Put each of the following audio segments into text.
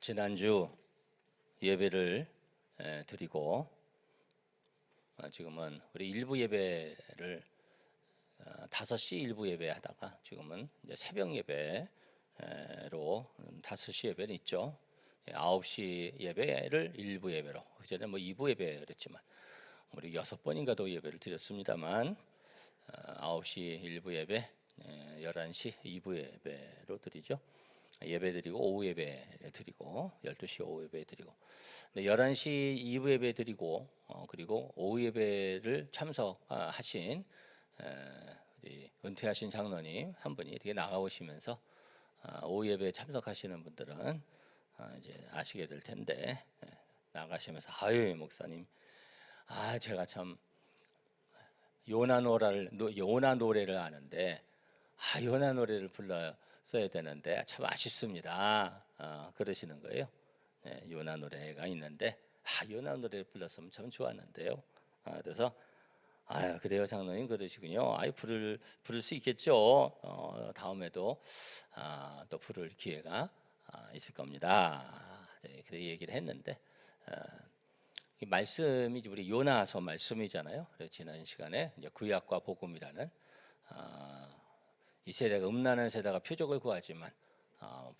지난주 예배를 드리고 지금은 우리 일부 예배를 5시 일부 예배 하다가 지금은 이제 새벽 예배로 5시 예배는 있죠. 9시 예배를 일부 예배로, 그전에 뭐 2부 예배 그랬지만 우리 6번인가도 예배를 드렸습니다만 9시 일부 예배, 11시 2부 예배로 드리죠. 예배 드리고 오후 예배 드리고 12시 오후 예배 드리고 11시 2부 예배 드리고 그리고 오후 예배를 참석하신 우리 은퇴하신 장로님 한 분이 이렇게 나가오시면서 오후 예배에 참석하시는 분들은 이제 아시게 될 텐데, 나가시면서 아유 목사님, 제가 참 요나 노래를 아는데 요나 노래를 불렀어야 되는데 참 아쉽습니다. 그러시는 거예요. 요나 노래가 있는데 요나 노래를 불렀으면 참 좋았는데요. 그래서 그래요 장로님, 그러시군요. 부를 수 있겠죠. 다음에도 또 부를 기회가 있을 겁니다. 그래 얘기를 했는데 이 말씀이 우리 요나서 말씀이잖아요. 그래서 지난 시간에 이제 구약과 복음이라는 이 세대가 음란한 세대가 표적을 구하지만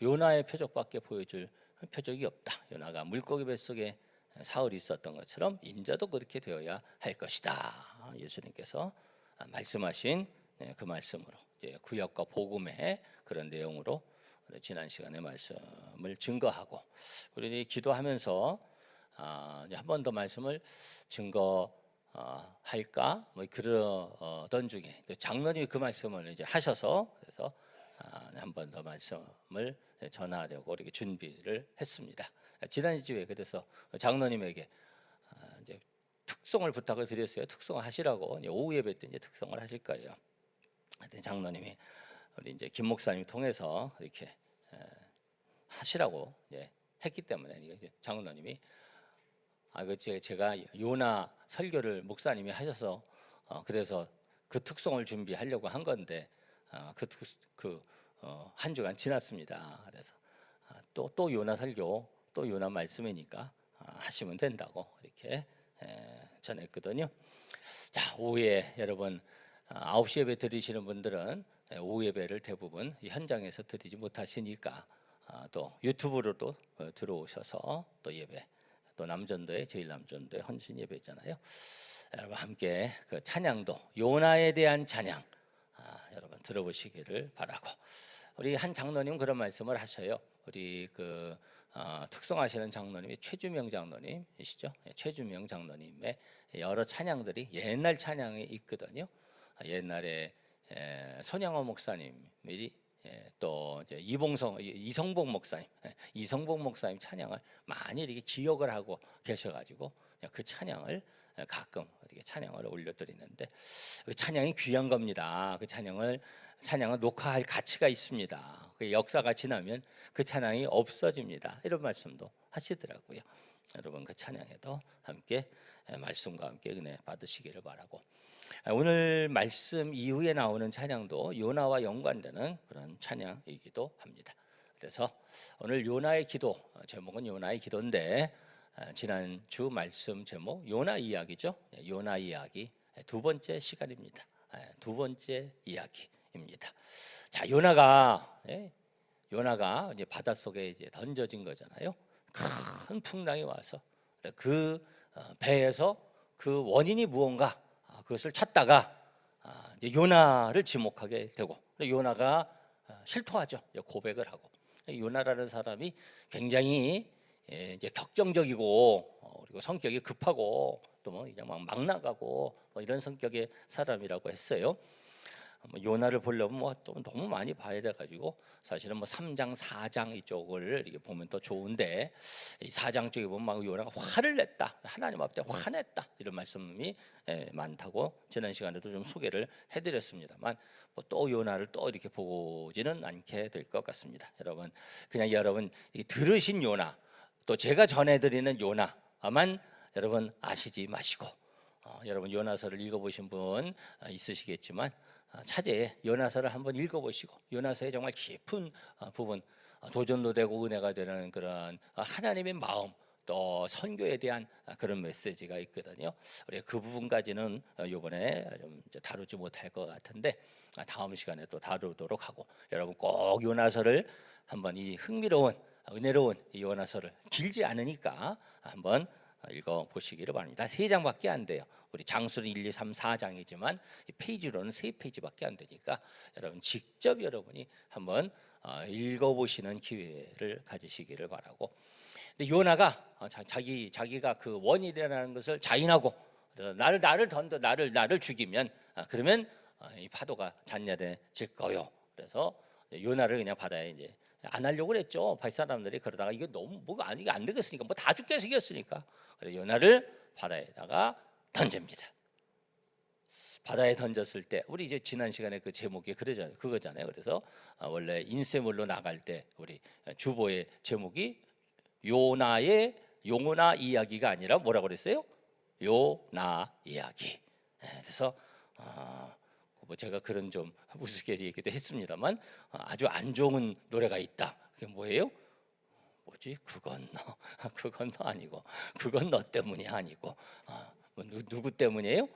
요나의 표적밖에 보여줄 표적이 없다. 요나가 물고기 뱃속에 사흘이 있었던 것처럼 인자도 그렇게 되어야 할 것이다. 예수님께서 말씀하신 그 말씀으로 이제 구약과 복음의 그런 내용으로 지난 시간에 말씀을 증거하고 우리 기도하면서 한 번 더 말씀을 증거할까 뭐 그러던 중에 장로님이 그 말씀을 이제 하셔서 그래서 한 번 더 말씀을 전하려고 이렇게 준비를 했습니다. 지난 주에 그래서 장로님에게 이제 특송을 부탁을 드렸어요. 특송을 하시라고. 오후 예배 때 이제 특송을 하실 거예요. 하여튼 장로님이 우리 이제 김 목사님 통해서 이렇게 하시라고 했기 때문에 이제 장로님이 제가 요나 설교를 목사님이 하셔서 그래서 그 특송을 준비하려고 한 건데 한 주간 지났습니다. 그래서 또 요나 설교, 또 요나 말씀이니까 하시면 된다고 이렇게 전했거든요. 자, 오후에 여러분 9시 예배 드리시는 분들은 오후 예배를 대부분 현장에서 드리지 못하시니까 또 유튜브로도 들어오셔서 또 예배, 또 남전도의 제일남전도의 헌신 예배잖아요. 여러분 함께 그 찬양도 요나에 대한 찬양 여러분 들어보시기를 바라고, 우리 한 장로님 그런 말씀을 하셔요. 우리 특송하시는 장로님이 최주명 장로님이시죠. 최주명 장로님의 여러 찬양들이 옛날 찬양이 있거든요. 옛날에 손양호 목사님이 또 이제 이성복 목사님 찬양을 많이 이렇게 기억을 하고 계셔가지고 그 찬양을 가끔 이렇게 찬양을 올려드리는데 그 찬양이 귀한 겁니다. 그 찬양은 녹화할 가치가 있습니다. 그 역사가 지나면 그 찬양이 없어집니다. 이런 말씀도 하시더라고요. 여러분 그 찬양에도 함께 말씀과 함께 은혜 받으시기를 바라고, 오늘 말씀 이후에 나오는 찬양도 요나와 연관되는 그런 찬양이기도 합니다. 그래서 오늘 요나의 기도, 제목은 요나의 기도인데 지난 주 말씀 제목 요나 이야기죠. 요나 이야기 두 번째 시간입니다. 두 번째 이야기입니다. 자, 요나가 이제 바닷속에 이제 던져진 거잖아요. 큰 풍랑이 와서 그 배에서 그 원인이 무언가 그것을 찾다가 이제 요나를 지목하게 되고, 요나가 실토하죠. 고백을 하고, 요나라는 사람이 굉장히 이제 격정적이고 그리고 성격이 급하고 또 뭐 그냥 막 나가고 뭐 이런 성격의 사람이라고 했어요. 요나를 보려면 또 너무 많이 봐야 돼 가지고 사실은 3장 4장 이쪽을 이렇게 보면 또 좋은데, 이 4장 쪽에 보면 막 요나가 화를 냈다, 하나님 앞에 화냈다 이런 말씀이 많다고 지난 시간에도 좀 소개를 해드렸습니다만 또 요나를 또 이렇게 보지는 않게 될 것 같습니다. 그냥 여러분 들으신 요나, 또 제가 전해드리는 요나만 여러분 아시지 마시고, 여러분 요나서를 읽어보신 분 있으시겠지만 차제에 요나서를 한번 읽어보시고 요나서의 정말 깊은 부분 도전도 되고 은혜가 되는 그런 하나님의 마음, 또 선교에 대한 그런 메시지가 있거든요. 우리 그 부분까지는 이번에 좀 이제 다루지 못할 것 같은데 다음 시간에 또 다루도록 하고, 여러분 꼭 요나서를 한번, 이 흥미로운 은혜로운 이 요나서를 길지 않으니까 한번 읽어 보시기를 바랍니다. 3장밖에 안 돼요. 우리 장수는 1, 2, 3, 4장이지만 페이지로는 3페이지밖에 안 되니까 여러분 직접 여러분이 한번 읽어 보시는 기회를 가지시기를 바라고. 근데 요나가 자기가 그 원인이라는 것을 자인하고, 그래서 나를 죽이면 그러면 이 파도가 잔잔해질 거요. 그래서 요나를 그냥 바다에 이제 안 하려고 그랬죠. 바위 사람들이. 그러다가 이거 너무 뭐가 아니게 안 되겠으니까, 뭐 다 죽게 생겼으니까, 그래 요나를 바다에다가 던집니다. 바다에 던졌을 때, 우리 이제 지난 시간에 그 제목이 그거잖아요. 그래서 원래 인쇄물로 나갈 때 우리 주보의 제목이 요나의 용나 이야기가 아니라 뭐라고 그랬어요? 요나 이야기. 그래서 뭐 제가 그런 좀 우스갯 얘기도 했습니다만 아주 안 좋은 노래가 있다. 그게 뭐예요? 뭐지? 그건 너, 그건 너 아니고, 그건 너 때문이 아니고, 뭐 누구 때문이에요?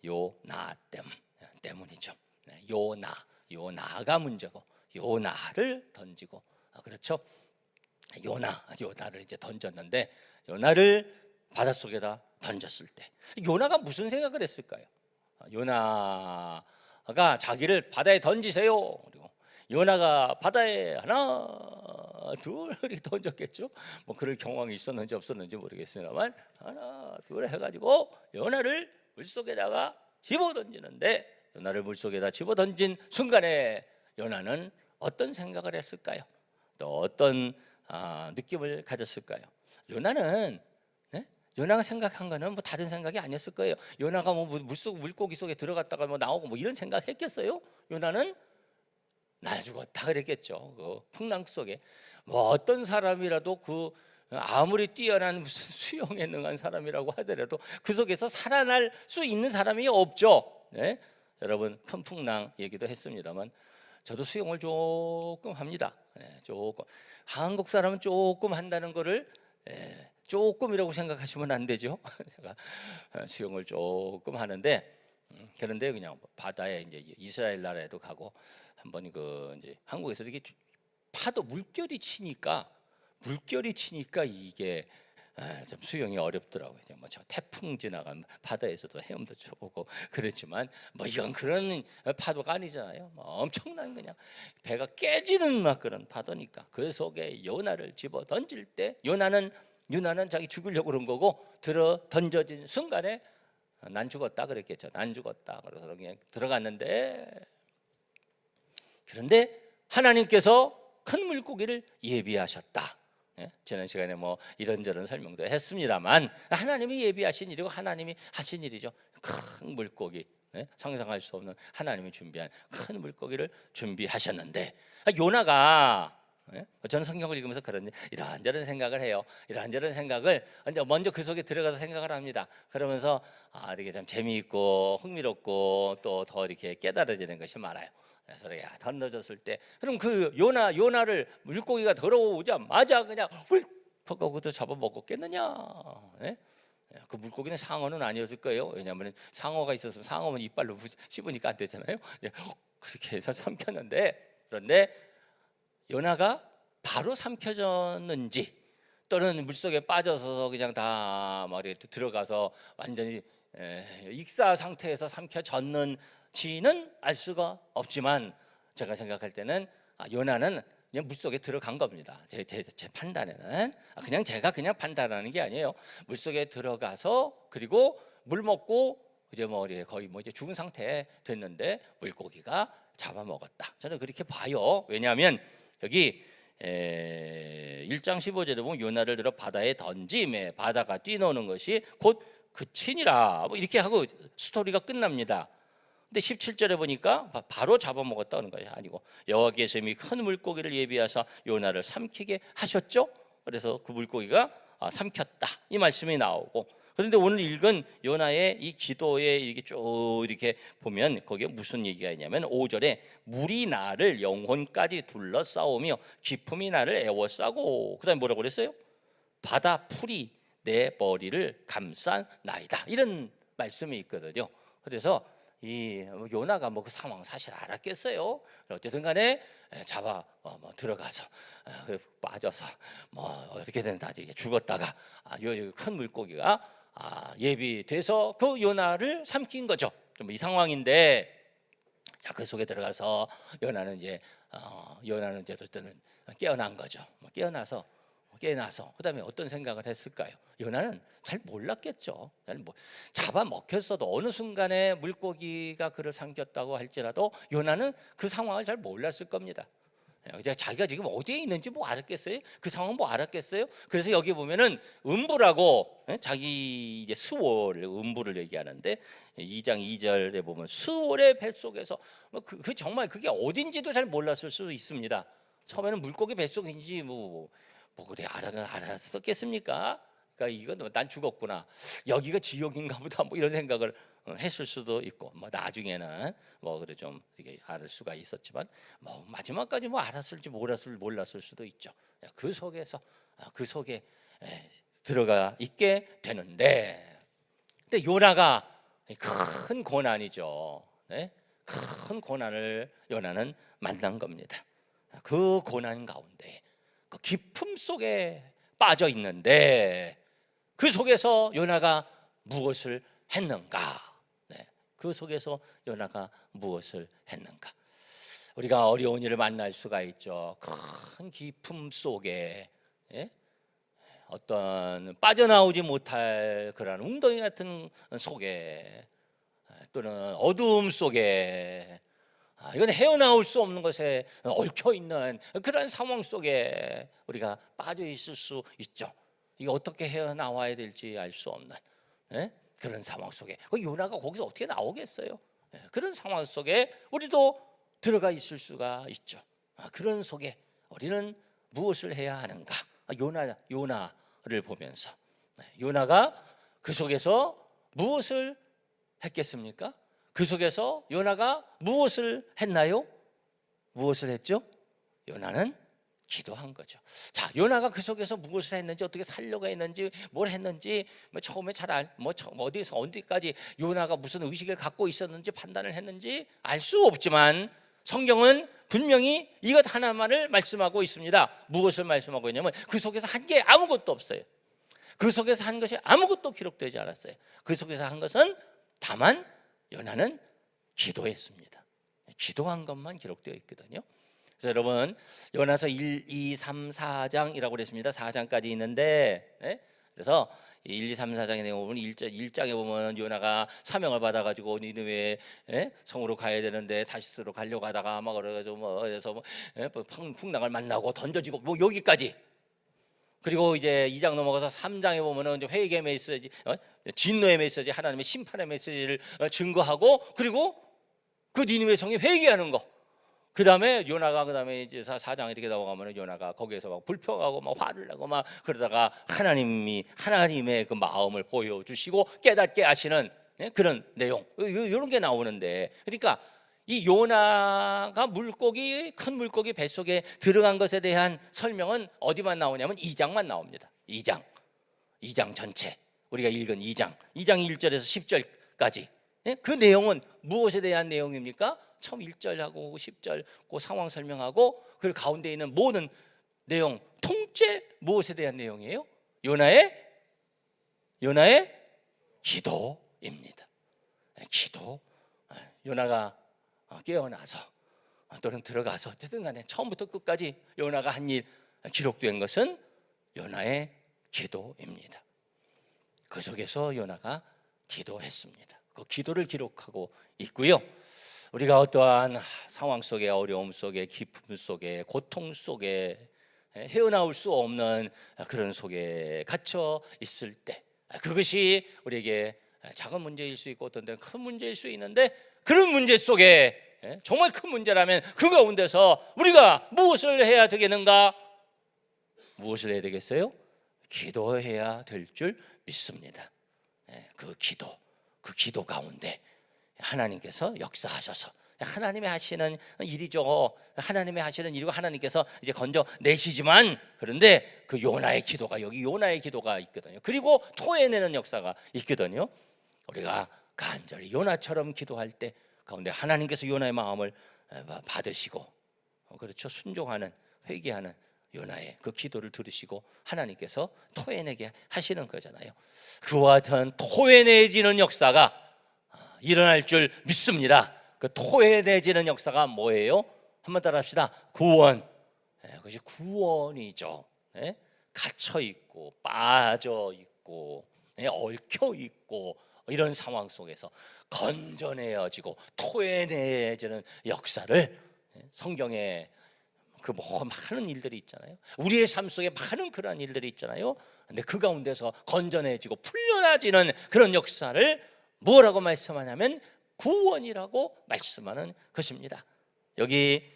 요나 때문이죠. 요나가 문제고, 요나를 던지고, 그렇죠? 요나를 이제 던졌는데, 요나를 바닷속에다 던졌을 때 요나가 무슨 생각을 했을까요? 요나가 자기를 바다에 던지세요. 그리고 요나가 바다에 하나 둘 이렇게 던졌겠죠. 뭐 그럴 경황이 있었는지 없었는지 모르겠습니다만 하나 둘 해가지고 요나를 물속에다가 집어 던지는데, 요나를 물속에다 집어 던진 순간에 요나는 어떤 생각을 했을까요? 또 어떤 느낌을 가졌을까요? 요나는 요나가 생각한 거는 뭐 다른 생각이 아니었을 거예요. 요나가 뭐 물고기 속에 들어갔다가 뭐 나오고 뭐 이런 생각 했겠어요? 요나는 나 죽었다 그랬겠죠. 그 풍랑 속에 뭐 어떤 사람이라도 그 아무리 뛰어난 무슨 수영에 능한 사람이라고 하더라도 그 속에서 살아날 수 있는 사람이 없죠. 네? 여러분 큰 풍랑 얘기도 했습니다만 저도 수영을 조금 합니다. 조금. 한국 사람은 조금 한다는 거를 조금이라고 생각하시면 안 되죠. 제가 수영을 조금 하는데, 그런데 그냥 바다에 이제 이스라엘 나라에도 가고 한번 그 이제 한국에서 이렇게 파도 물결이 치니까 이게 좀 수영이 어렵더라고요. 뭐저 태풍 지나간 바다에서도 헤엄도 쳐보고 그렇지만 뭐 이건 그런 파도가 아니잖아요. 뭐 엄청난 그냥 배가 깨지는 막 그런 파도니까 그 속에 요나를 집어 던질 때 요나는 자기 죽으려고 그런 거고, 던져진 순간에 난 죽었다 그랬겠죠. 난 죽었다. 그래서 그냥 들어갔는데, 그런데 하나님께서 큰 물고기를 예비하셨다. 지난 시간에 뭐 이런저런 설명도 했습니다만 하나님이 예비하신 일이고 하나님이 하신 일이죠. 큰 물고기, 상상할 수 없는 하나님이 준비한 큰 물고기를 준비하셨는데, 요나가 저는 성경을 읽으면서 그런 이런저런 생각을 해요. 이런저런 생각을 먼저 그 속에 들어가서 생각을 합니다. 그러면서 이렇게 좀 재미있고 흥미롭고 또 더 이렇게 깨달아지는 것이 많아요. 그래서 던져졌을 때, 그럼 그 요나를 물고기가 들어오자마자 그냥 훌쩍 하고도 잡아 먹었겠느냐? 그 물고기는 상어는 아니었을 거예요. 왜냐하면 상어가 있었으면 상어는 이빨로 씹으니까 안 되잖아요. 그렇게 해서 삼켰는데, 그런데 요나가 바로 삼켜졌는지 또는 물속에 빠져서 그냥 다 머리에 들어가서 완전히 익사 상태에서 삼켜졌는지는 알 수가 없지만, 제가 생각할 때는 요나는 그냥 물속에 들어간 겁니다. 제 판단에는 그냥 제가 그냥 판단하는 게 아니에요. 물속에 들어가서 그리고 물 먹고 이제 머리에 거의 뭐 이제 죽은 상태 됐는데 물고기가 잡아먹었다. 저는 그렇게 봐요. 왜냐하면 여기 1장 15절에 보면 요나를 들어 바다에 던짐에 바다가 뛰노는 것이 곧 그치니라, 뭐 이렇게 하고 스토리가 끝납니다. 근데 17절에 보니까 바로 잡아먹었다는 것이 아니고 여호와께서 이미 큰 물고기를 예비하사 요나를 삼키게 하셨죠. 그래서 그 물고기가 삼켰다 이 말씀이 나오고, 그런데 오늘 읽은 요나의 이 기도에 이렇게 쭉 이렇게 보면 거기에 무슨 얘기가 있냐면 5절에 물이 나를 영혼까지 둘러싸오며 기품이 나를 애워싸고 그다음에 뭐라고 그랬어요? 바다 풀이 내 머리를 감싸나이다. 이런 말씀이 있거든요. 그래서 이 요나가 뭐 그 상황 사실 알았겠어요. 어쨌든 간에 잡아 뭐 들어가서 빠져서 뭐 어떻게 된다 이게 죽었다가 요 큰 물고기가 예비돼서 그 요나를 삼킨 거죠. 좀 이 상황인데 자, 그 속에 들어가서 요나는 이제 어쨌든 깨어난 거죠. 깨어나서 그다음에 어떤 생각을 했을까요? 요나는 잘 몰랐겠죠. 잡아먹혔어도 어느 순간에 물고기가 그를 삼켰다고 할지라도 요나는 그 상황을 잘 몰랐을 겁니다. 자기가 지금 어디에 있는지 뭐 알았겠어요? 그 상황 뭐 알았겠어요? 그래서 여기 보면은 음부라고 자기 이제 스월을 음부를 얘기하는데 2장 2절에 보면 스월의 뱃속에서 그 정말 그게 어딘지도 잘 몰랐을 수도 있습니다. 처음에는 물고기 뱃속인지 뭐 그래 알았었겠습니까? 그러니까 이건 난 죽었구나. 여기가 지옥인가 보다 뭐 이런 생각을 했을 수도 있고 뭐 나중에는 뭐 그래 좀 이게 알 수가 있었지만 뭐 마지막까지 뭐 알았을지 몰랐을 수도 있죠. 그 속에 들어가 있게 되는데 근데 요나가 큰 고난이죠. 네? 큰 고난을 요나는 만난 겁니다. 그 고난 가운데 그 깊음 속에 빠져 있는데 그 속에서 요나가 무엇을 했는가? 네, 그 속에서 요나가 무엇을 했는가? 우리가 어려운 일을 만날 수가 있죠. 큰 깊음 속에 어떤 빠져나오지 못할 그런 웅덩이 같은 속에 또는 어두움 속에 이건 헤어나올 수 없는 것에 얽혀 있는 그런 상황 속에 우리가 빠져 있을 수 있죠. 이게 어떻게 헤어나와야 될지 알 수 없는 그런 상황 속에 요나가 거기서 어떻게 나오겠어요? 그런 상황 속에 우리도 들어가 있을 수가 있죠. 그런 속에 우리는 무엇을 해야 하는가? 요나를 보면서 요나가 그 속에서 무엇을 했겠습니까? 그 속에서 요나가 무엇을 했나요? 무엇을 했죠? 요나는 기도한 거죠. 자, 요나가 그 속에서 무엇을 했는지 어떻게 살려고 했는지 뭘 했는지 처음에 어디서 어디까지 요나가 무슨 의식을 갖고 있었는지 판단을 했는지 알 수 없지만 성경은 분명히 이것 하나만을 말씀하고 있습니다. 무엇을 말씀하고 있냐면 그 속에서 한 게 아무것도 없어요. 그 속에서 한 것이 아무것도 기록되지 않았어요. 그 속에서 한 것은 다만 요나는 기도했습니다. 기도한 것만 기록되어 있거든요. 그래서 여러분 요나서 1, 2, 3, 4장이라고 그랬습니다. 4장까지 있는데 그래서 1, 2, 3, 4장의 내용 보면 1장에 보면 요나가 사명을 받아가지고 니느웨 성으로 가야 되는데 다시스로 가려고 하다가 막 그래서 풍랑을 만나고 던져지고 뭐 여기까지. 그리고 이제 2장 넘어가서 3장에 보면은 이제 회개 메시지, 진노의 메시지, 하나님의 심판의 메시지를 증거하고 그리고 그 니느웨 성이 회개하는 거. 그다음에 요나가 그다음에 이제 4장 이렇게 넘어가면은 요나가 거기에서 막 불평하고 막 화를 내고 막 그러다가 하나님의 그 마음을 보여주시고 깨닫게 하시는 그런 내용 이런 게 나오는데 그러니까 이 요나가 큰 물고기 뱃속에 들어간 것에 대한 설명은 어디만 나오냐면 2장만 나옵니다. 2장 전체 우리가 읽은 2장 1절에서 10절까지 그 내용은 무엇에 대한 내용입니까? 처음 1절하고 10절 그 상황 설명하고 그 가운데 있는 모든 내용 통째 무엇에 대한 내용이에요? 요나의 기도입니다. 기도. 요나가 깨어나서 또는 들어가서 어쨌든 간에 처음부터 끝까지 요나가 한 일 기록된 것은 요나의 기도입니다. 그 속에서 요나가 기도했습니다. 그 기도를 기록하고 있고요. 우리가 어떠한 상황 속에 어려움 속에 기쁨 속에 고통 속에 헤어나올 수 없는 그런 속에 갇혀 있을 때 그것이 우리에게 작은 문제일 수 있고 어떤 데는 큰 문제일 수 있는데 그런 문제 속에 정말 큰 문제라면 그 가운데서 우리가 무엇을 해야 되겠는가? 무엇을 해야 되겠어요? 기도해야 될 줄 믿습니다. 그 기도 가운데 하나님께서 역사하셔서 하나님의 하시는 일이죠. 하나님의 하시는 일이고 하나님께서 이제 건져내시지만 그런데 그 요나의 기도가 여기 요나의 기도가 있거든요. 그리고 토해내는 역사가 있거든요. 우리가 간절히 요나처럼 기도할 때 가운데 하나님께서 요나의 마음을 받으시고 그렇죠. 순종하는 회개하는 요나의 그 기도를 들으시고 하나님께서 토해내게 하시는 거잖아요. 그와 같은 토해내지는 역사가 일어날 줄 믿습니다. 그 토해내지는 역사가 뭐예요? 한번 따라합시다. 구원. 그것이 구원이죠. 갇혀 있고 빠져 있고 얽혀 있고 이런 상황 속에서 건져내어지고 토해내지는 역사를 성경에 그 많은 일들이 있잖아요. 우리의 삶 속에 많은 그런 일들이 있잖아요. 근데 그 가운데서 건져내지고 풀려나지는 그런 역사를 뭐라고 말씀하냐면 구원이라고 말씀하는 것입니다. 여기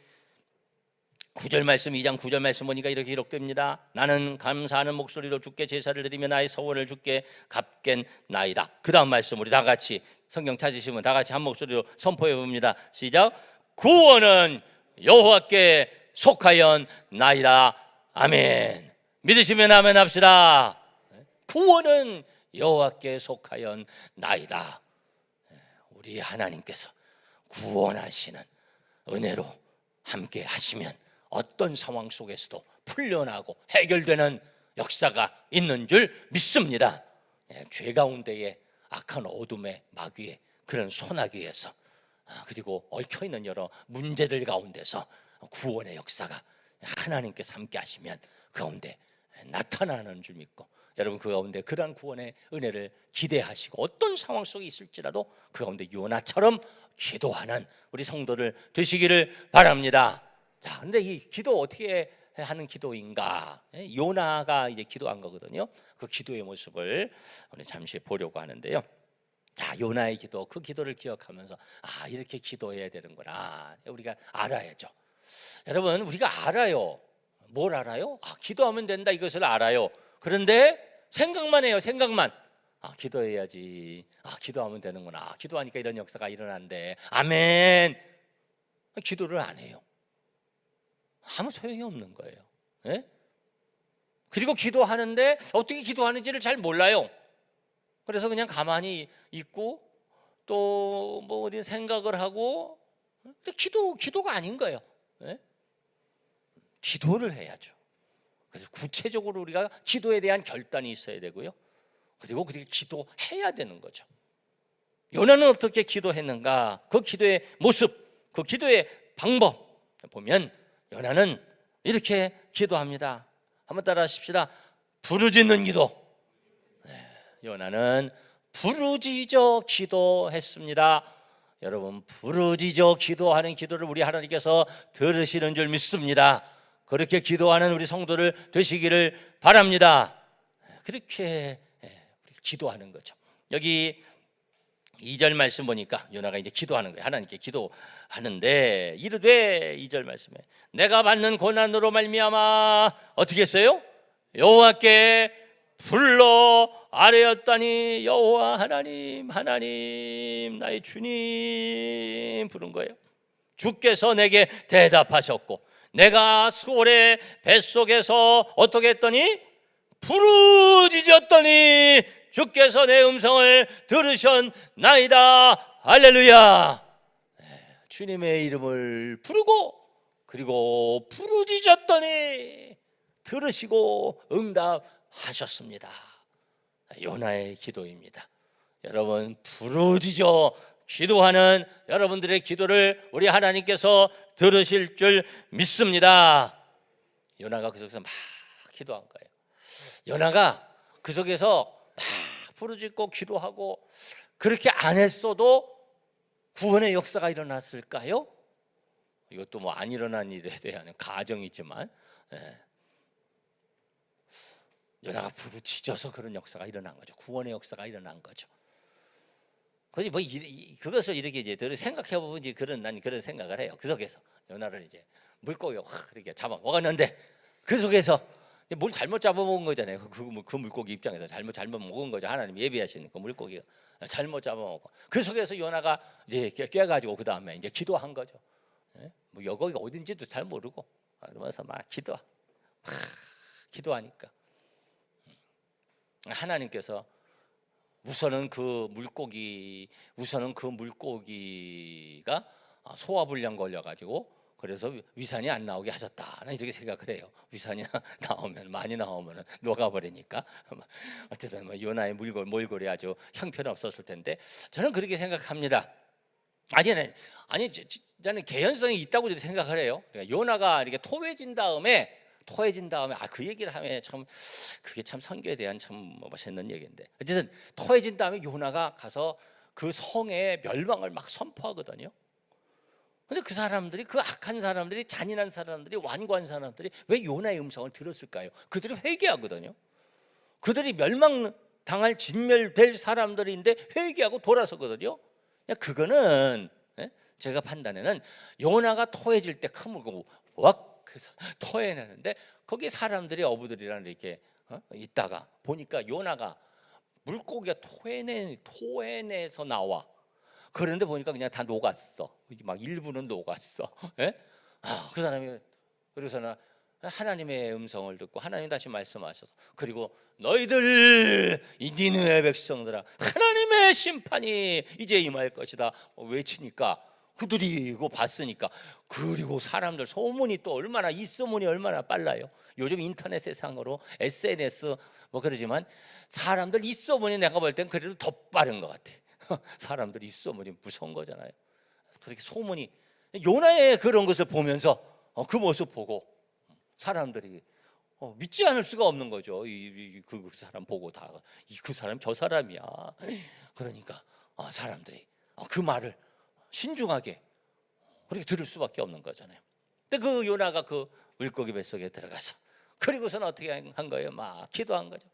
9절 말씀 2장 9절 말씀 보니까 이렇게 기록됩니다. 나는 감사하는 목소리로 주께 제사를 드리며 나의 서원을 주께 갚겠나이다. 그 다음 말씀 우리 다 같이 성경 찾으시면 다 같이 한 목소리로 선포해 봅니다. 시작. 구원은 여호와께 속하였나이다. 아멘. 믿으시면 아멘 합시다. 구원은 여호와께 속하였나이다. 우리 하나님께서 구원하시는 은혜로 함께 하시면 어떤 상황 속에서도 풀려나고 해결되는 역사가 있는 줄 믿습니다. 죄 가운데의 악한 어둠의 마귀의 그런 소나기에서 그리고 얽혀있는 여러 문제들 가운데서 구원의 역사가 하나님께서 함께 하시면 그 가운데 나타나는 줄 믿고 여러분 그 가운데 그러한 구원의 은혜를 기대하시고 어떤 상황 속에 있을지라도 그 가운데 요나처럼 기도하는 우리 성도들 되시기를 바랍니다. 자, 근데 이 기도 어떻게 하는 기도인가? 요나가 이제 기도한 거거든요. 그 기도의 모습을 우리 잠시 보려고 하는데요. 자, 요나의 기도, 그 기도를 기억하면서 이렇게 기도해야 되는구나. 우리가 알아야죠. 여러분, 우리가 알아요. 뭘 알아요? 기도하면 된다 이것을 알아요. 그런데 생각만 해요. 생각만. 기도해야지. 기도하면 되는구나. 기도하니까 이런 역사가 일어난대. 아멘. 기도를 안 해요. 아무 소용이 없는 거예요. 예? 그리고 기도하는데 어떻게 기도하는지를 잘 몰라요. 그래서 그냥 가만히 있고 또 뭐 어디 생각을 하고 근데 기도가 아닌 거예요. 예? 기도를 해야죠. 그래서 구체적으로 우리가 기도에 대한 결단이 있어야 되고요. 그리고 그렇게 기도해야 되는 거죠. 요나는 어떻게 기도했는가? 그 기도의 모습, 그 기도의 방법 보면 요나는 이렇게 기도합니다. 한번 따라하십시다. 부르짖는 기도. 요나는 부르짖어 기도했습니다. 여러분 부르짖어 기도하는 기도를 우리 하나님께서 들으시는 줄 믿습니다. 그렇게 기도하는 우리 성도를 되시기를 바랍니다. 그렇게 기도하는 거죠. 여기 2절 말씀 보니까 요나가 이제 기도하는 거예요. 하나님께 기도하는데 이르되 2절 말씀에 내가 받는 고난으로 말미암아 어떻게 했어요? 여호와께 불러 아뢰었다니 여호와 하나님 나의 주님 부른 거예요. 주께서 내게 대답하셨고 내가 수월의 뱃속에서 어떻게 했더니 부르짖었더니 주께서 내 음성을 들으셨나이다. 할렐루야. 주님의 이름을 부르고 그리고 부르짖었더니 들으시고 응답하셨습니다. 요나의 기도입니다. 여러분 부르짖어 기도하는 여러분들의 기도를 우리 하나님께서 들으실 줄 믿습니다. 요나가 그 속에서 막 기도한 거예요. 요나가 그 속에서 막 부르짖고 기도하고 그렇게 안 했어도 구원의 역사가 일어났을까요? 이것도 뭐 안 일어난 일에 대한 가정이지만 요나가 부르짖어서 그런 역사가 일어난 거죠. 구원의 역사가 일어난 거죠. 그것을 이렇게 이제 생각해 보면 이제 난 그런 생각을 해요. 그 속에서 요나를 이제 물고기 이렇게 잡아 먹었는데 그 속에서 뭘 잘못 잡아먹은 거잖아요. 그 물고기 입장에서 잘못 먹은 거죠. 하나님 예비하시는 그 물고기가 잘못 잡아먹고 그 속에서 요나가 이제 깨가지고 그 다음에 이제 기도한 거죠. 예? 뭐 여기가 어딘지도 잘 모르고 그러면서 막 기도하니까 하나님께서 우선은 그 물고기가 소화불량 걸려가지고 그래서 위산이 안 나오게 하셨다. 나 이렇게 생각을 해요. 위산이 많이 나오면 녹아버리니까. 어쨌든 뭐 요나의 몰골이 아주 형편없었을 텐데 저는 그렇게 생각합니다. 아니 저는 개연성이 있다고 생각을 해요. 그러니까 요나가 이렇게 토해진 다음에 그 얘기를 하면 참 그게 참 선교에 대한 참 멋있는 얘기인데 어쨌든 토해진 다음에 요나가 가서 그 성의 멸망을 막 선포하거든요. 근데 그 악한 사람들이 잔인한 사람들이 완고한 사람들이 왜 요나의 음성을 들었을까요? 그들이 회개하거든요. 그들이 멸망당할 진멸될 사람들인데 회개하고 돌아서거든요. 그거는 제가 판단에는 요나가 토해질 때 큰 물고 토해내는데 거기 사람들이 어부들이랑 이렇게 있다가 보니까 요나가 물고기가 토해내서 나와. 그런데 보니까 그냥 다 녹았어. 막 일부는 녹았어. 예? 그 사람이 그래서는 하나님의 음성을 듣고 하나님 다시 말씀하셔서 그리고 너희들 이 니느웨 백성들아 하나님의 심판이 이제 임할 것이다 외치니까 그들이 이거 봤으니까 그리고 사람들 소문이 또 얼마나 입소문이 얼마나 빨라요. 요즘 인터넷 세상으로 SNS 뭐 그러지만 사람들 입소문이 내가 볼 땐 그래도 더 빠른 것 같아. 사람들이 입소문이 무서운 거잖아요. 그렇게 소문이 요나의 그런 것을 보면서 그 모습 보고 사람들이 믿지 않을 수가 없는 거죠. 그 사람 보고 다 그 사람 저 사람이야. 그러니까 사람들이 그 말을 신중하게 그렇게 들을 수밖에 없는 거잖아요. 근데 그 요나가 그 물고기 뱃속에 들어가서 그리고서는 어떻게 한 거예요? 막 기도한 거죠.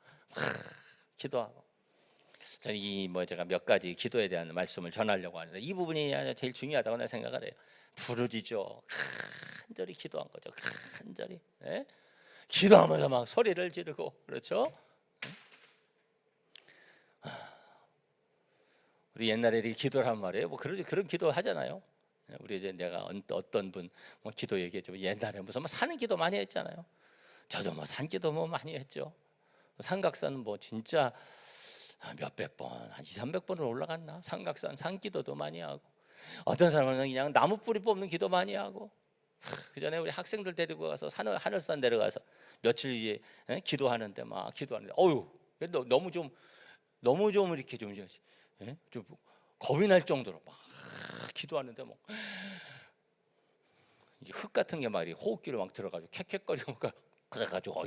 기도하고 저는 제가 몇 가지 기도에 대한 말씀을 전하려고 하는데 이 부분이 제일 중요하다고 내가 생각을 해요. 부르짖어 간절히 기도한 거죠. 간절히 기도하면서 막 소리를 지르고 그렇죠. 우리 옛날에 이렇게 기도를 한 말이에요. 뭐 그런 기도 하잖아요. 우리 이제 내가 어떤 분 기도 얘기했죠. 옛날에 무슨 사는 기도 많이 했잖아요. 저도 산 기도 많이 했죠. 삼각산은 진짜 몇백 번, 한 200~300번을 올라갔나? 삼각산 산기도도 많이 하고 어떤 사람은 그냥 나무 뿌리 뽑는 기도 많이 하고 그 전에 우리 학생들 데리고 가서 하늘산 내려가서 며칠 이제 기도하는데 막 기도하는데 너무 좀 이렇게 좀 겁이 날 정도로 막 기도하는데 이제 흙 같은 게 말이 호흡기로 막 들어가지고 캑캑거리고 그래가지고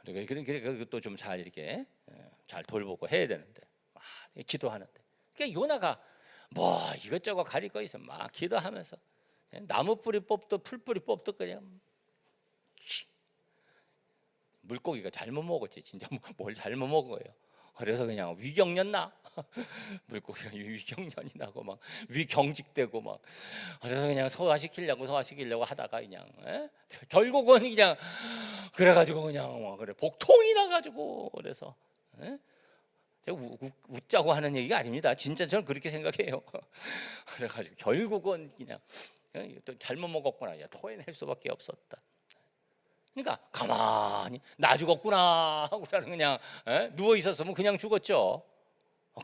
그러니까 또 좀 잘 이렇게 잘 돌보고 해야 되는데 기도하는데 그러니까 요나가 이것저것 가릴 거 있어 막 기도하면서 나무 뿌리 뽑도 풀뿌리 뽑도 그냥 물고기가 잘못 먹었지 진짜 뭘 잘못 먹은 거예요. 그래서 그냥 위경련 나 물고기가 위경련이 나고 막 위경직되고 막 그래서 그냥 소화시키려고 하다가 그냥 결국은 그냥 그래가지고 그냥 그래 복통이 나가지고 그래서 제가 웃자고 하는 얘기가 아닙니다. 진짜 저는 그렇게 생각해요. 그래가지고 결국은 그냥 또 잘못 먹었구나 토해낼 수밖에 없었다. 그러니까 가만히 나 죽었구나 하고서는 그냥 누워 있었으면 그냥 죽었죠.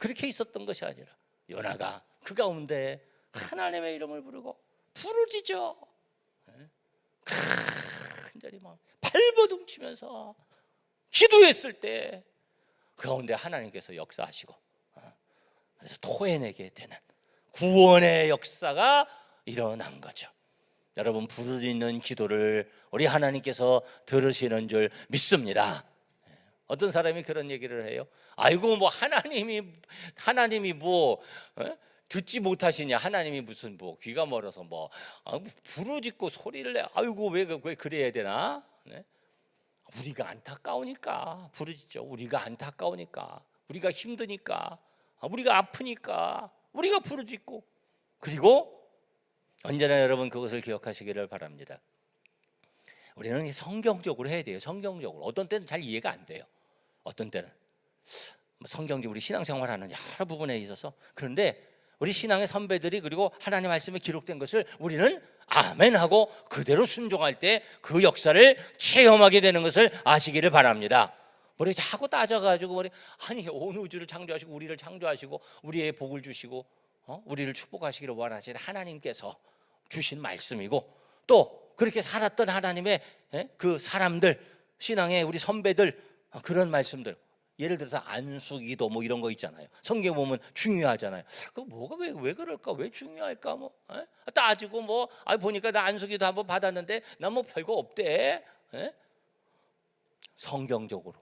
그렇게 있었던 것이 아니라 요나가 그 가운데 하나님의 이름을 부르고 부르짖어 간절히 막 발버둥치면서 기도했을 때 그 가운데 하나님께서 역사하시고 그래서 토해내게 되는 구원의 역사가 일어난 거죠. 여러분 부르짖는 기도를 우리 하나님께서 들으시는 줄 믿습니다. 어떤 사람이 그런 얘기를 해요. 아이고 하나님이 듣지 못하시냐? 하나님이 무슨 귀가 멀어서 부르짖고 소리를 내. 아이고 왜 그래야 되나? 우리가 안타까우니까 부르짖죠. 우리가 안타까우니까, 우리가 힘드니까, 우리가 아프니까 우리가 부르짖고 그리고 언제나 여러분 그것을 기억하시기를 바랍니다. 우리는 성경적으로 해야 돼요. 성경적으로. 어떤 때는 잘 이해가 안 돼요. 어떤 때는 성경적 우리 신앙생활하는 여러 부분에 있어서. 그런데 우리 신앙의 선배들이 그리고 하나님 말씀에 기록된 것을 우리는 아멘하고 그대로 순종할 때 그 역사를 체험하게 되는 것을 아시기를 바랍니다. 머리 자꾸 따져가지고 아니 온 우주를 창조하시고 우리를 창조하시고 우리의 복을 주시고 우리를 축복하시기를 원하시는 하나님께서 주신 말씀이고, 또 그렇게 살았던 하나님의 그 사람들, 신앙의 우리 선배들, 그런 말씀들, 예를 들어서 안수기도 뭐 이런 거 있잖아요. 성경 보면 중요하잖아요. 그 뭐가 왜 그럴까? 왜 중요할까? 따지고 보니까 나 안수기도 한번 받았는데 나 뭐 별거 없대. 성경적으로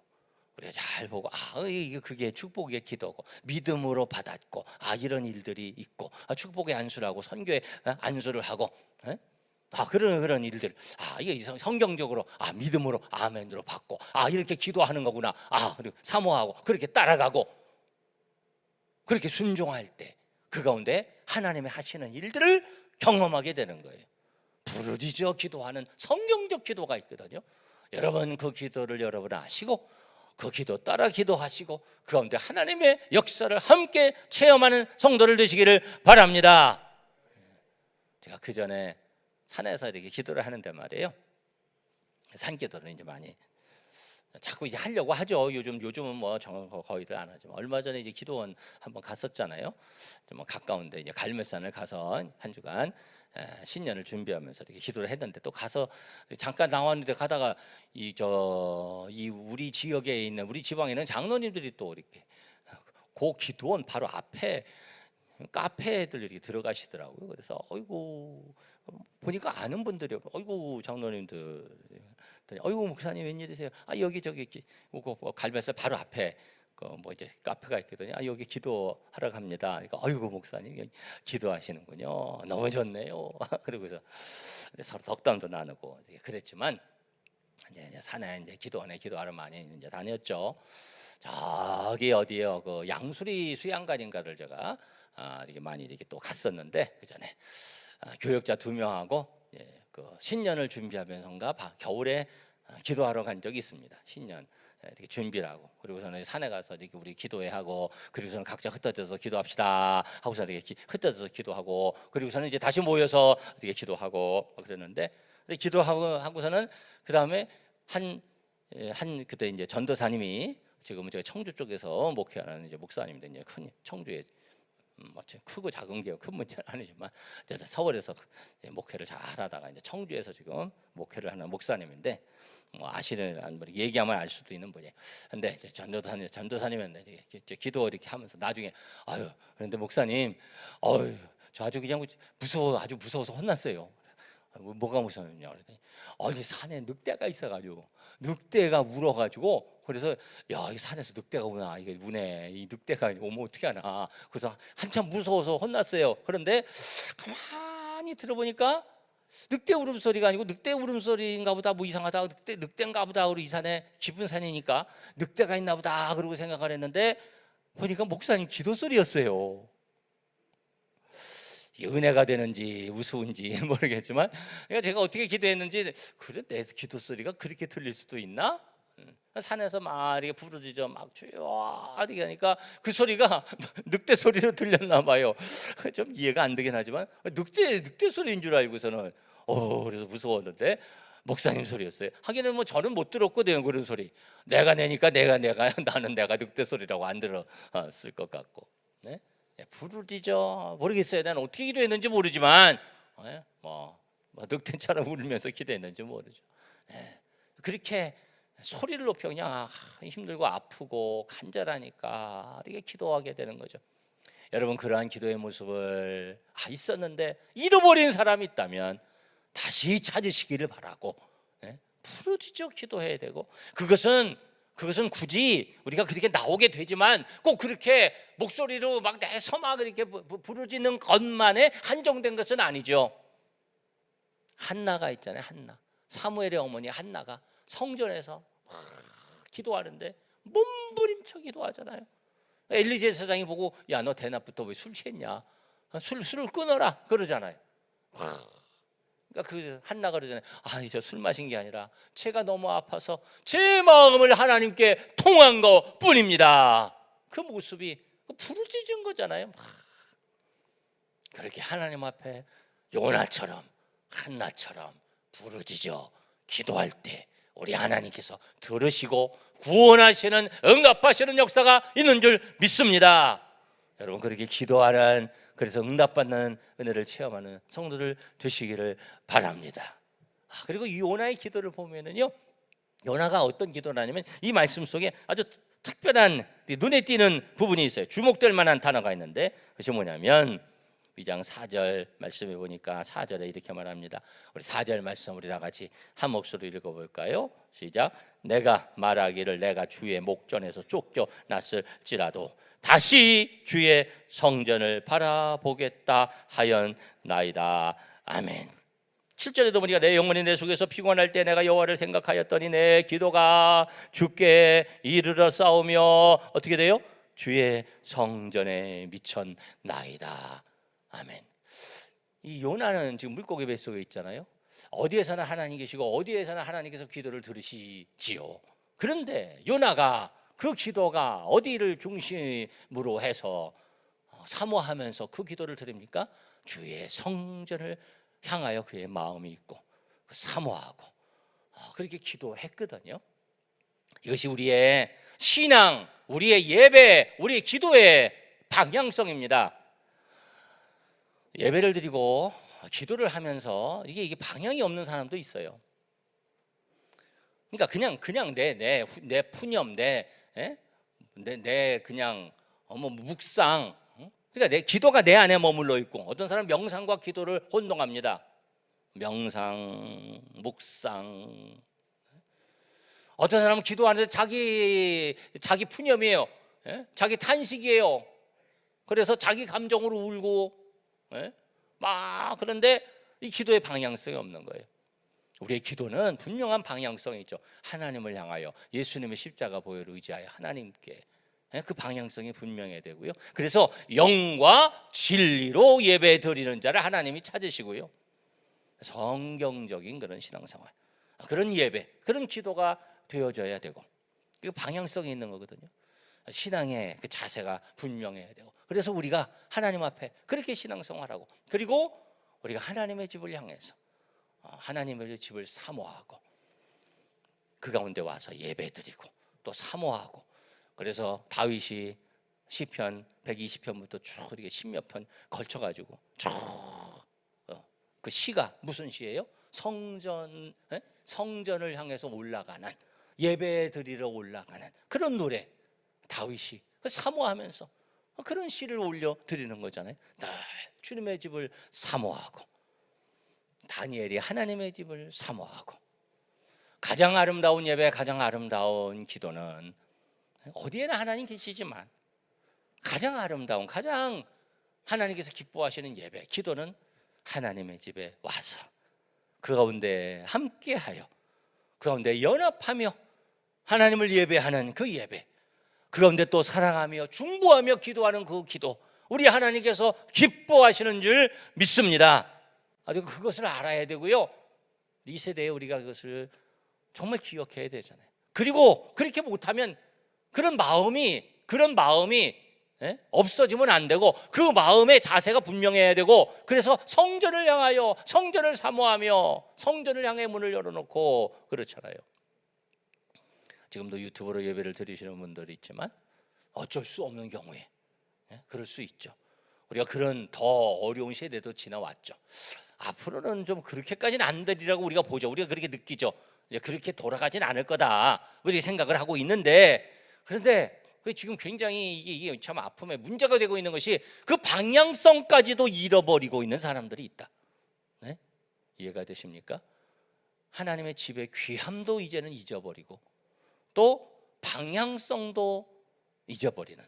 우리가 잘 보고 이게 그게 축복의 기도고 믿음으로 받았고 이런 일들이 있고 축복의 안수라고 선교의 안수를 하고 그런 일들 이게 성경적으로 믿음으로 아멘으로 받고 이렇게 기도하는 거구나 그리고 사모하고 그렇게 따라가고 그렇게 순종할 때 그 가운데 하나님의 하시는 일들을 경험하게 되는 거예요. 부르짖어 기도하는 성경적 기도가 있거든요. 여러분 그 기도를 여러분 아시고 그 기도 따라 기도하시고 그 가운데 하나님의 역사를 함께 체험하는 성도를 되시기를 바랍니다. 제가 그 전에 산에서 이렇게 기도를 하는데 말이에요. 산기도를 이제 많이 자꾸 이제 하려고 하죠. 요즘은 거의들 안 하지만 얼마 전에 이제 기도원 한번 갔었잖아요. 가까운데 이제 갈매산을 가서 한 주간 신년을 준비하면서 이렇게 기도를 했는데, 또 가서 잠깐 나왔는데 가다가 이 우리 지역에 있는 우리 지방에 있는 장로님들이 또 이렇게 그 기도원 바로 앞에 카페들 이렇게 들어가시더라고요. 그래서 어이구 보니까 아는 분들이 어이구 장로님들, 어이구 목사님 웬일이세요? 여기 저기 갈매살 바로 앞에 이제 카페가 있거든요. 여기 기도하러 갑니다. 그러니까 어이구 목사님 기도하시는군요. 너무 좋네요. 그러고서 서로 덕담도 나누고 그랬지만 이제 산에 이제 기도원에 기도하러 많이 이제 다녔죠. 저기 어디요? 그 양수리 수양관인가를 제가 이렇게 많이 이렇게 또 갔었는데, 그 전에 교역자 2명하고 그 신년을 준비하면서인가 겨울에 기도하러 간 적이 있습니다. 신년 이렇게 준비를 하고, 그리고 저는 산에 가서 이렇게 우리 기도회 하고, 그리고 저는 각자 흩어져서 기도합시다 하고서 이렇게 흩어져서 기도하고, 그리고 저는 이제 다시 모여서 이렇게 기도하고 그랬는데, 기도하고서는 그 다음에 그때 이제 전도사님이, 지금은 제가 청주 쪽에서 목회하는 이제 목사님인데, 이제 큰 청주에 크고 작은 게 큰 문제는 아니지만 서울에서 목회를 잘 하다가 이제 청주에서 지금 목회를 하는 목사님인데, 아시는 얘기하면 알 수도 있는 분이에요. 근데 전도사님은 이제 기도 이렇게 하면서 나중에 그런데 목사님 저 아주 그냥 아주 무서워서 혼났어요. 뭐가 무서웠냐 그랬더니 산에 늑대가 있어가지고 늑대가 물어가지고, 그래서 이 산에서 늑대가 오나 이게 우네, 이 늑대가 오면 어떻게 하나, 그래서 한참 무서워서 혼났어요. 그런데 가만히 들어보니까 늑대 울음소리가 아니고 늑대 울음소리인가 보다, 이상하다, 늑대인가 보다, 우리 이 산에 깊은 산이니까 늑대가 있나 보다 그러고 생각을 했는데, 보니까 목사님 기도 소리였어요. 은혜가 되는지 우스운지 모르겠지만, 그러니까 제가 어떻게 기도했는지, 그래 내 기도 소리가 그렇게 들릴 수도 있나? 산에서 막 이렇게 부르짖어 막 조용하게 하니까 그 소리가 늑대 소리로 들렸나 봐요. 좀 이해가 안 되긴 하지만 늑대 소리인 줄 알고서는 그래서 무서웠는데 목사님 소리였어요. 하기는 저는 못 들었거든요, 그런 소리. 내가 내니까 나는 내가 늑대 소리라고 안 들었을 것 같고. 네? 부르짖어 모르겠어요. 나는 어떻게 기도했는지 모르지만 늑대처럼 울면서 기도했는지 모르죠. 그렇게 소리를 높여 그냥 힘들고 아프고 간절하니까 이렇게 기도하게 되는 거죠. 여러분, 그러한 기도의 모습을 있었는데 잃어버린 사람이 있다면 다시 찾으시기를 바라고, 부르짖어 기도해야 되고, 그것은 굳이 우리가 그렇게 나오게 되지만 꼭 그렇게 목소리로 막 내서 막 이렇게 부르짖는 것만에 한정된 것은 아니죠. 한나가 있잖아요. 사무엘의 어머니 한나가 성전에서 기도하는데 몸부림쳐 기도하잖아요. 엘리 제사장이 보고 너 대낮부터 왜 술 취했냐, 술을 끊어라 그러잖아요. 그러니까 그 한나가 그러잖아요. 아니 저 술 마신 게 아니라 제가 너무 아파서 제 마음을 하나님께 통한 것 뿐입니다. 그 모습이 부르짖은 거잖아요. 그렇게 하나님 앞에 요나처럼 한나처럼 부르짖어 기도할 때 우리 하나님께서 들으시고 구원하시는 응답하시는 역사가 있는 줄 믿습니다. 여러분 그렇게 기도하는, 그래서 응답받는 은혜를 체험하는 성도들 되시기를 바랍니다. 그리고 이 요나의 기도를 보면은요, 요나가 어떤 기도를 하냐면 이 말씀 속에 아주 특별한 눈에 띄는 부분이 있어요. 주목될 만한 단어가 있는데 그것이 뭐냐면 2장 4절 말씀해 보니까 4절에 이렇게 말합니다. 우리 4절 말씀 우리 다 같이 한 목소리로 읽어볼까요? 시작. 내가 말하기를 내가 주의 목전에서 쫓겨났을지라도 다시 주의 성전을 바라보겠다 하였나이다. 아멘. 7절에도 보니까 내 영혼이 내 속에서 피곤할 때 내가 여호와를 생각하였더니 내 기도가 주께 이르러 싸우며 어떻게 돼요? 주의 성전에 미쳤나이다. 아멘. 이 요나는 지금 물고기 뱃속에 있잖아요. 어디에서나 하나님 계시고 어디에서나 하나님께서 기도를 들으시지요. 그런데 요나가 그 기도가 어디를 중심으로 해서 사모하면서 그 기도를 드립니까? 주의 성전을 향하여 그의 마음이 있고 사모하고 그렇게 기도했거든요. 이것이 우리의 신앙, 우리의 예배, 우리의 기도의 방향성입니다. 예배를 드리고 기도를 하면서 이게 방향이 없는 사람도 있어요. 그러니까 그냥 내 푸념, 내 그냥 뭐 묵상. 그러니까 내 기도가 내 안에 머물러 있고 어떤 사람 명상과 기도를 혼동합니다. 명상, 묵상. 어떤 사람은 기도하는데 자기 푸념이에요. 자기 탄식이에요. 그래서 자기 감정으로 울고 막 그런데 이 기도의 방향성이 없는 거예요. 우리의 기도는 분명한 방향성이 있죠. 하나님을 향하여 예수님의 십자가 보혈을 의지하여 하나님께 그 방향성이 분명해야 되고요. 그래서 영과 진리로 예배 드리는 자를 하나님이 찾으시고요. 성경적인 그런 신앙생활, 그런 예배, 그런 기도가 되어져야 되고 그 방향성이 있는 거거든요. 신앙의 그 자세가 분명해야 되고 그래서 우리가 하나님 앞에 그렇게 신앙생활하고 그리고 우리가 하나님의 집을 향해서 하나님의 집을 사모하고 그 가운데 와서 예배드리고 또 사모하고 그래서 다윗이 시편 120편부터 쭉 이렇게 10몇 편 걸쳐가지고 쭉 그 시가 무슨 시예요? 성전을 향해서 올라가는 예배드리러 올라가는 그런 노래 다윗이 사모하면서 그런 시를 올려 드리는 거잖아요. 늘 주님의 집을 사모하고 다니엘이 하나님의 집을 사모하고 가장 아름다운 예배, 가장 아름다운 기도는 어디에나 하나님 계시지만 가장 아름다운, 가장 하나님께서 기뻐하시는 예배, 기도는 하나님의 집에 와서 그 가운데 함께하여 그 가운데 연합하며 하나님을 예배하는 그 예배, 그 가운데 또 사랑하며 중보하며 기도하는 그 기도, 우리 하나님께서 기뻐하시는 줄 믿습니다. 그리고 그것을 알아야 되고요. 이 세대에 우리가 그것을 정말 기억해야 되잖아요. 그리고 그렇게 못하면 그런 마음이 없어지면 안 되고 그 마음의 자세가 분명해야 되고 그래서 성전을 향하여 성전을 사모하며 성전을 향해 문을 열어놓고 그렇잖아요. 지금도 유튜브로 예배를 드리시는 분들이 있지만 어쩔 수 없는 경우에 그럴 수 있죠. 우리가 그런 더 어려운 세대도 지나왔죠. 앞으로는 좀 그렇게까지는 안 되리라고 우리가 보죠. 우리가 그렇게 느끼죠. 이제 그렇게 돌아가진 않을 거다 우리 생각을 하고 있는데 그런데 지금 굉장히 이게 참 아픔의 문제가 되고 있는 것이 그 방향성까지도 잃어버리고 있는 사람들이 있다. 네? 이해가 되십니까? 하나님의 집의 귀함도 이제는 잊어버리고 또 방향성도 잊어버리는.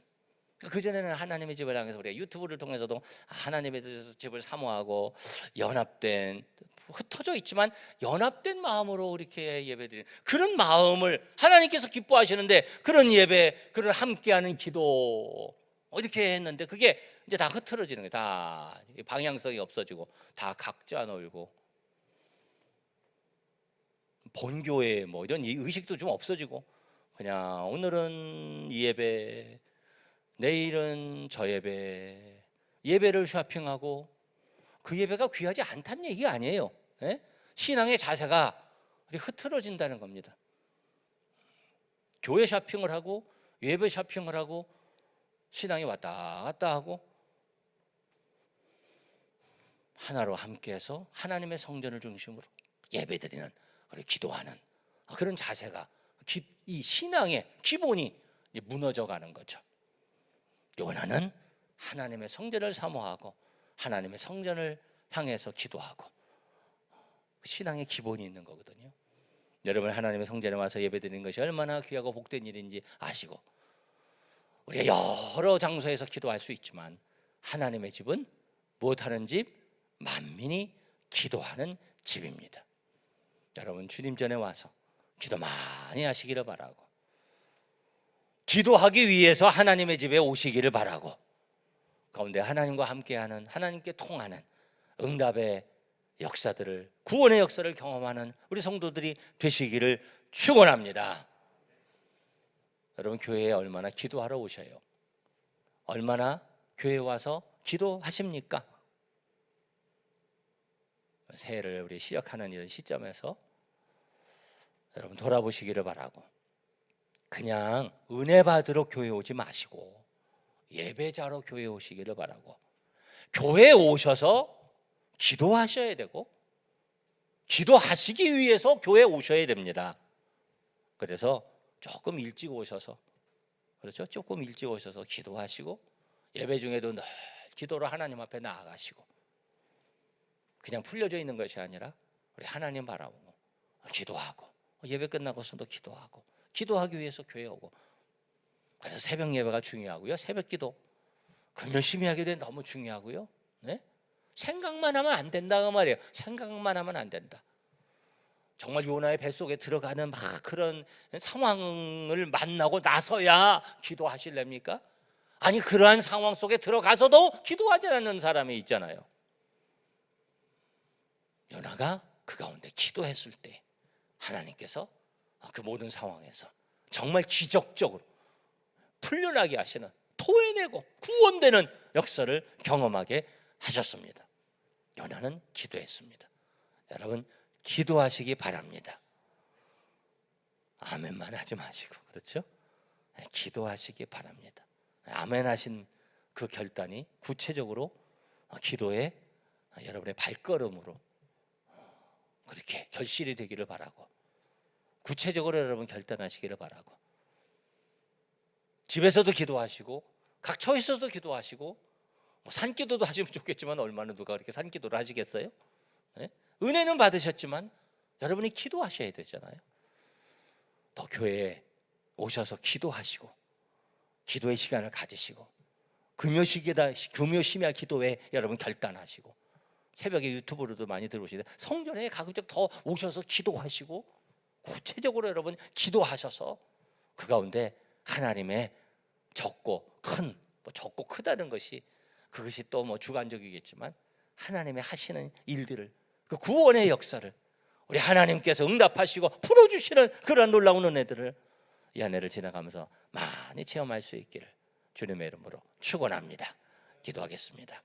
그전에는 하나님의 집을 향해서 우리가 유튜브를 통해서도 하나님의 집을 사모하고 연합된, 흩어져 있지만 연합된 마음으로 이렇게 예배드리는 그런 마음을 하나님께서 기뻐하시는데 그런 예배, 그런 함께하는 기도 이렇게 했는데 그게 이제 다 흐트러지는 거예요. 다 방향성이 없어지고 다 각자 놀고 본교회 뭐 이런 의식도 좀 없어지고 그냥 오늘은 이 예배, 내일은 저 예배, 예배를 쇼핑하고 그 예배가 귀하지 않다는 얘기가 아니에요. 예? 신앙의 자세가 흐트러진다는 겁니다. 교회 쇼핑을 하고 예배 쇼핑을 하고 신앙이 왔다 갔다 하고 하나로 함께해서 하나님의 성전을 중심으로 예배드리는 그리고 기도하는 그런 자세가 이 신앙의 기본이 무너져가는 거죠. 요나는 하나님의 성전을 사모하고 하나님의 성전을 향해서 기도하고 신앙의 기본이 있는 거거든요. 여러분 하나님의 성전에 와서 예배드리는 것이 얼마나 귀하고 복된 일인지 아시고 우리가 여러 장소에서 기도할 수 있지만 하나님의 집은 무엇하는 집? 만민이 기도하는 집입니다. 여러분 주님 전에 와서 기도 많이 하시기를 바라고 기도하기 위해서 하나님의 집에 오시기를 바라고 가운데 하나님과 함께하는 하나님께 통하는 응답의 역사들을 구원의 역사를 경험하는 우리 성도들이 되시기를 축원합니다. 여러분 교회에 얼마나 기도하러 오셔요? 얼마나 교회에 와서 기도하십니까? 새해를 우리 시작하는 이런 시점에서 여러분 돌아보시기를 바라고 그냥 은혜 받으러 교회 오지 마시고 예배자로 교회 오시기를 바라고 교회에 오셔서 기도하셔야 되고 기도하시기 위해서 교회에 오셔야 됩니다. 그래서 조금 일찍 오셔서 그렇죠? 조금 일찍 오셔서 기도하시고 예배 중에도 늘 기도로 하나님 앞에 나아가시고 그냥 풀려져 있는 것이 아니라 우리 하나님 바라보고 기도하고 예배 끝나고서도 기도하고 기도하기 위해서 교회에 오고 그래서 새벽 예배가 중요하고요. 새벽 기도 그 열심히 하게 되면 너무 중요하고요. 네? 생각만 하면 안 된다고 말이에요. 생각만 하면 안 된다. 정말 요나의 뱃속에 들어가는 막 그런 상황을 만나고 나서야 기도하실랍니까? 아니 그러한 상황 속에 들어가서도 기도하지 않는 사람이 있잖아요. 요나가 그 가운데 기도했을 때 하나님께서 그 모든 상황에서 정말 기적적으로 풀려나게 하시는 토해내고 구원되는 역사를 경험하게 하셨습니다. 요나는 기도했습니다. 여러분 기도하시기 바랍니다. 아멘만 하지 마시고 그렇죠? 기도하시기 바랍니다. 아멘 하신 그 결단이 구체적으로 기도의 여러분의 발걸음으로 그렇게 결실이 되기를 바라고 구체적으로 여러분 결단하시기를 바라고 집에서도 기도하시고 각 처에서도 기도하시고 산기도도 하시면 좋겠지만 얼마나 누가 그렇게 산기도를 하시겠어요? 네? 은혜는 받으셨지만 여러분이 기도하셔야 되잖아요. 더 교회에 오셔서 기도하시고 기도의 시간을 가지시고 금요 심야 기도에 여러분 결단하시고 새벽에 유튜브로도 많이 들어오시는데 성전에 가급적 더 오셔서 기도하시고 구체적으로 여러분 기도하셔서 그 가운데 하나님의 적고 큰 적고 크다는 것이 그것이 또 뭐 주관적이겠지만 하나님의 하시는 일들을 그 구원의 역사를 우리 하나님께서 응답하시고 풀어주시는 그런 놀라운 은혜들을 이 한 해를 지나가면서 많이 체험할 수 있기를 주님의 이름으로 축원합니다. 기도하겠습니다.